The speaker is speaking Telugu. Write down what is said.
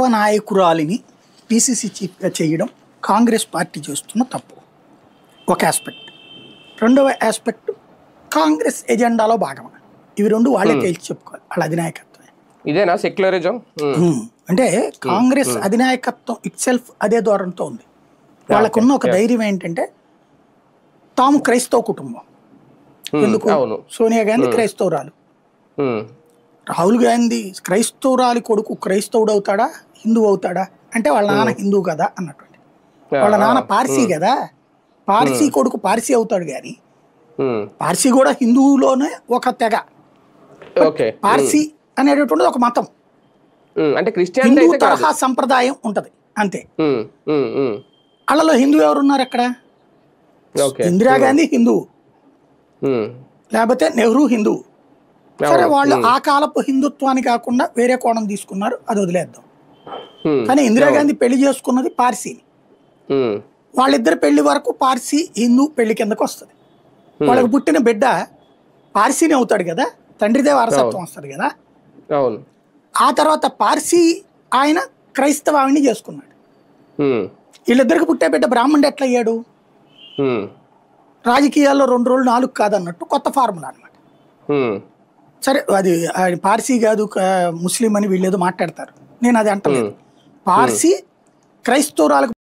క్రైస్తవ నాయకురాలిని పీసీసీ చీఫ్గా చేయడం కాంగ్రెస్ పార్టీ చేస్తున్న తప్పు ఒక ఆస్పెక్ట్. రెండవ ఆస్పెక్ట్ కాంగ్రెస్ ఎజెండాలో భాగమా. ఇవి రెండు వాళ్ళే తేల్చి చెప్పుకోవాలి. వాళ్ళ అధినాయకత్వమే ఇదేనా సెక్యులరిజం అంటే కాంగ్రెస్ అధినాయకత్వం ఇట్ సెల్ఫ్ అదే ధోరణితో ఉంది. వాళ్ళకున్న ఒక ధైర్యం ఏంటంటే తాము క్రైస్తవ కుటుంబం. ఎందుకు సోనియా గాంధీ క్రైస్తవురాలు, రాహుల్ గాంధీ క్రైస్తవురాలి కొడుకు క్రైస్తవుడు అవుతాడా హిందూ అవుతాడా అంటే వాళ్ళ నాన్న హిందూ కదా అన్నటువంటి. వాళ్ళ నాన్న పార్సీ కదా, పార్సీ కొడుకు పార్సీ అవుతాడు. కానీ పార్సీ కూడా హిందువులోనే ఒక తెగ. పార్సీ అనేటటువంటిది ఒక మతం, అంటే హిందూ తరహా సంప్రదాయం ఉంటది అంతే. వాళ్ళలో హిందూ ఎవరున్నారు అక్కడ? ఇందిరాగాంధీ హిందువు, లేకపోతే నెహ్రూ హిందువు. సరే వాళ్ళు ఆ కాలపు హిందుత్వాన్ని కాకుండా వేరే కోణం తీసుకున్నారు, అది వదిలేద్దాం. కానీ ఇందిరాగాంధీ పెళ్లి చేసుకున్నది పార్సీని. వాళ్ళిద్దరు పెళ్లి వరకు పార్సీ హిందూ పెళ్లి కిందకు వస్తుంది. వాళ్ళకి పుట్టిన బిడ్డ పార్సీని అవుతాడు కదా, తండ్రిదే వారసత్వం వస్తుంది కదా. ఆ తర్వాత పార్సీ ఆయన క్రైస్తవ ఆవిడ్ని చేసుకున్నాడు. వీళ్ళిద్దరికి పుట్టే బిడ్డ బ్రాహ్మణుడు ఎట్లా అయ్యాడు? రాజకీయాల్లో 2 రోజులు 4 కాదన్నట్టు కొత్త ఫార్ములా అనమాట. సరే అది పార్సీ కాదు ముస్లిం అని వీళ్ళు ఏదో మాట్లాడతారు, నేను అది అంటలేదు. పార్సీ క్రైస్తవురాలకు